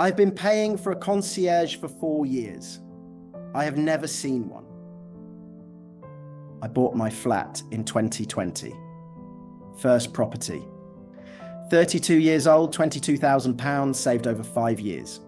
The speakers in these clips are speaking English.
I've been paying for a concierge for 4 years. I have never seen one. I bought my flat in 2020. First property. 32 years old, £22,000, saved over 5 years.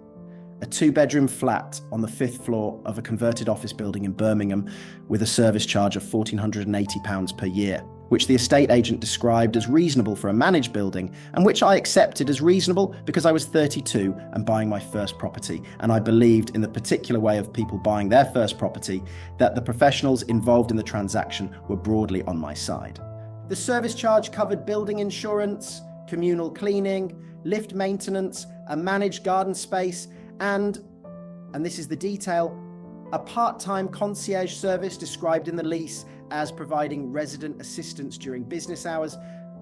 A 2-bedroom flat on the 5th floor of a converted office building in Birmingham with a service charge of £1,480 per year, which the estate agent described as reasonable for a managed building and which I accepted as reasonable because I was 32 and buying my first property, and I believed in the particular way of people buying their first property that the professionals involved in the transaction were broadly on my side. The service charge covered building insurance, communal cleaning, lift maintenance, a managed garden space, and this is the detail, a part-time concierge service described in the lease as providing resident assistance during business hours.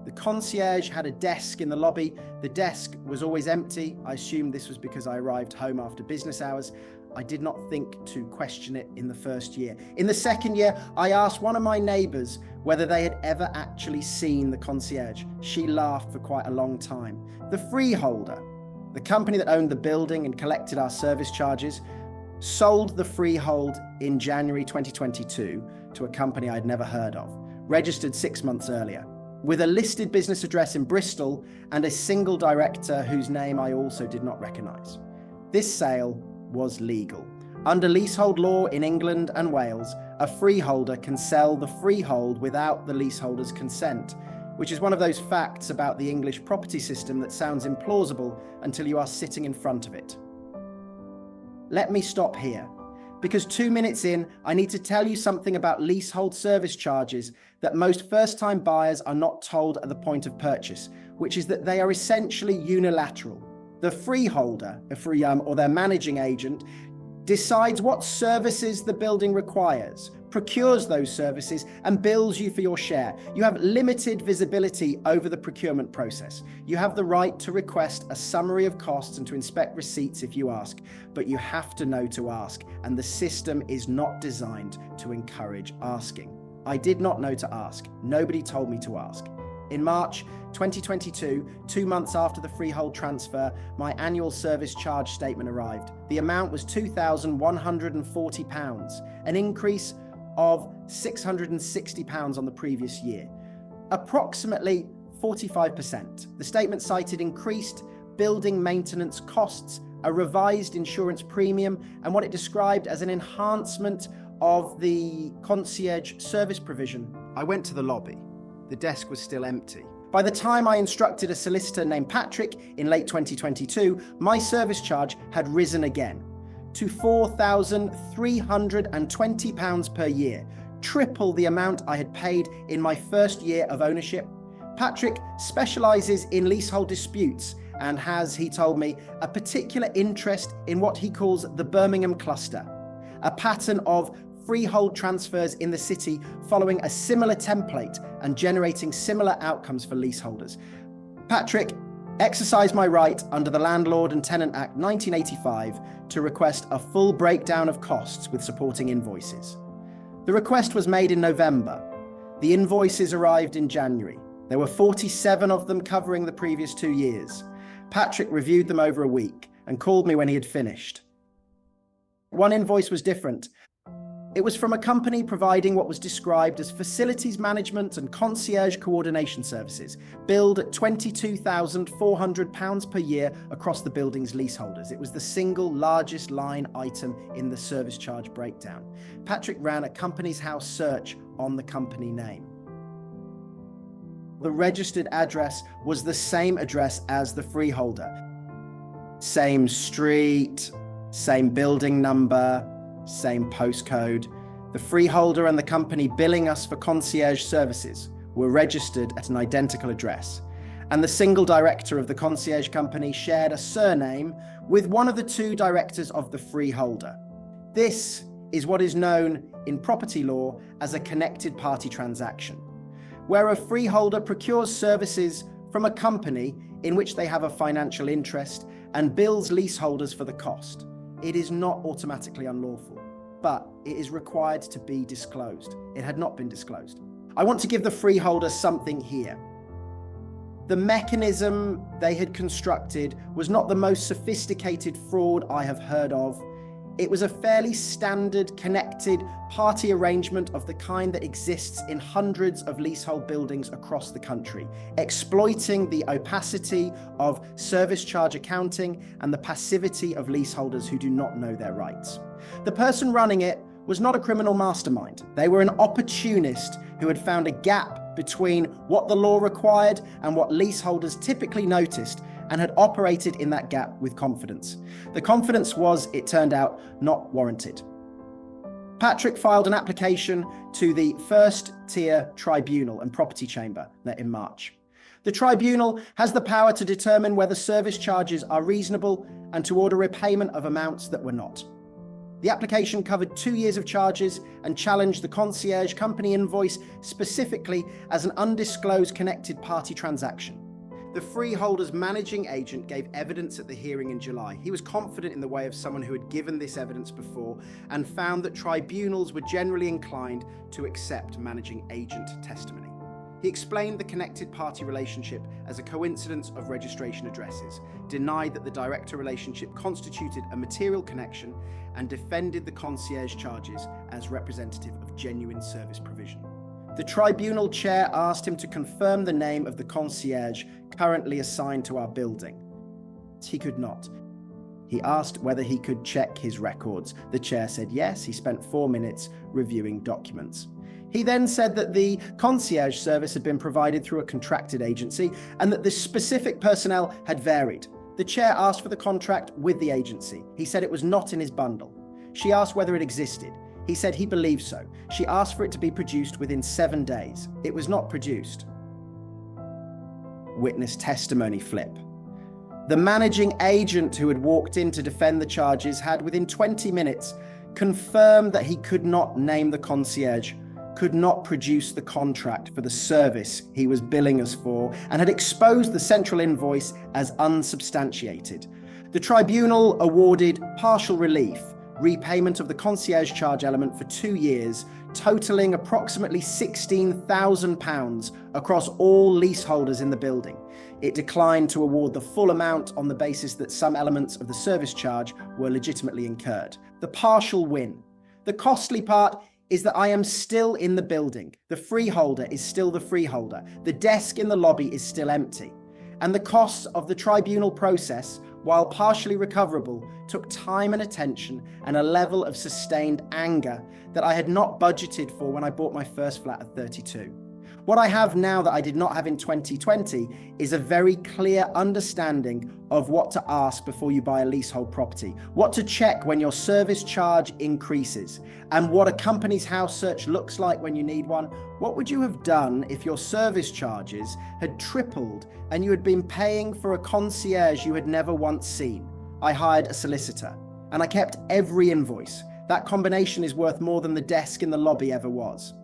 The concierge had a desk in the lobby. The desk was always empty. I assumed this was because I arrived home after business hours. I did not think to question it in the first year. In the second year, I asked one of my neighbours whether they had ever actually seen the concierge. She laughed for quite a long time. The freeholder, the company that owned the building and collected our service charges, sold the freehold in January 2022 to a company I'd never heard of, registered 6 months earlier, with a listed business address in Bristol and a single director whose name I also did not recognise. This sale was legal. Under leasehold law in England and Wales, a freeholder can sell the freehold without the leaseholder's consent, which is one of those facts about the English property system that sounds implausible until you are sitting in front of it. Let me stop here, because 2 minutes in, I need to tell you something about leasehold service charges that most first-time buyers are not told at the point of purchase, which is that they are essentially unilateral. The freeholder, or their managing agent, decides what services the building requires, procures those services, and bills you for your share. You have limited visibility over the procurement process. You have the right to request a summary of costs and to inspect receipts if you ask, but you have to know to ask, and the system is not designed to encourage asking. I did not know to ask. Nobody told me to ask. In March 2022, 2 months after the freehold transfer, my annual service charge statement arrived. The amount was £2,140, an increase of £660 on the previous year, approximately 45%. The statement cited increased building maintenance costs, a revised insurance premium, and what it described as an enhancement of the concierge service provision. I went to the lobby. The desk was still empty. By the time I instructed a solicitor named Patrick in late 2022, my service charge had risen again to £4,320 per year, triple the amount I had paid in my first year of ownership. Patrick specialises in leasehold disputes and has, he told me, a particular interest in what he calls the Birmingham cluster, a pattern of freehold transfers in the city following a similar template and generating similar outcomes for leaseholders. Patrick exercised my right under the Landlord and Tenant Act 1985 to request a full breakdown of costs with supporting invoices. The request was made in November. The invoices arrived in January. There were 47 of them covering the previous 2 years. Patrick reviewed them over a week and called me when he had finished. One invoice was different. It was from a company providing what was described as facilities management and concierge coordination services, billed at £22,400 per year across the building's leaseholders. It was the single largest line item in the service charge breakdown. Patrick ran a company's house search on the company name. The registered address was the same address as the freeholder. Same street, same building number, same postcode. The freeholder and the company billing us for concierge services were registered at an identical address, and the single director of the concierge company shared a surname with one of the 2 directors of the freeholder. This is what is known in property law as a connected party transaction, where a freeholder procures services from a company in which they have a financial interest and bills leaseholders for the cost. It is not automatically unlawful, but it is required to be disclosed. It had not been disclosed. I want to give the freeholder something here. The mechanism they had constructed was not the most sophisticated fraud I have heard of. It was a fairly standard connected party arrangement of the kind that exists in hundreds of leasehold buildings across the country, exploiting the opacity of service charge accounting and the passivity of leaseholders who do not know their rights. The person running it was not a criminal mastermind. They were an opportunist who had found a gap between what the law required and what leaseholders typically noticed, and had operated in that gap with confidence. The confidence was, it turned out, not warranted. Patrick filed an application to the First Tier Tribunal and Property Chamber in March. The tribunal has the power to determine whether service charges are reasonable and to order repayment of amounts that were not. The application covered 2 years of charges and challenged the concierge company Invoice specifically as an undisclosed connected party transaction. The freeholder's managing agent gave evidence at the hearing in July. He was confident in the way of someone who had given this evidence before and found that tribunals were generally inclined to accept managing agent testimony. He explained the connected party relationship as a coincidence of registration addresses, denied that the director relationship constituted a material connection, and defended the concierge charges as representative of genuine service provision. The tribunal chair asked him to confirm the name of the concierge currently assigned to our building. He could not. He asked whether he could check his records. The chair said yes. He spent 4 minutes reviewing documents. He then said that the concierge service had been provided through a contracted agency and that the specific personnel had varied. The chair asked for the contract with the agency. He said it was not in his bundle. She asked whether it existed. He said he believed so. She asked for it to be produced within 7 days. It was not produced. Witness testimony flip. The managing agent who had walked in to defend the charges had, within 20 minutes, confirmed that he could not name the concierge, could not produce the contract for the service he was billing us for, and had exposed the central invoice as unsubstantiated. The tribunal awarded partial relief, repayment of the concierge charge element for 2 years, totaling approximately £16,000 across all leaseholders in the building. It declined to award the full amount on the basis that some elements of the service charge were legitimately incurred. The partial win. The costly part is that I am still in the building. The freeholder is still the freeholder. The desk in the lobby is still empty. And the costs of the tribunal process, while partially recoverable, took time and attention and a level of sustained anger that I had not budgeted for when I bought my first flat at 32. What I have now that I did not have in 2020 is a very clear understanding of what to ask before you buy a leasehold property, what to check when your service charge increases, and what a company's house search looks like when you need one. What would you have done if your service charges had tripled and you had been paying for a concierge you had never once seen? I hired a solicitor and I kept every invoice. That combination is worth more than the desk in the lobby ever was.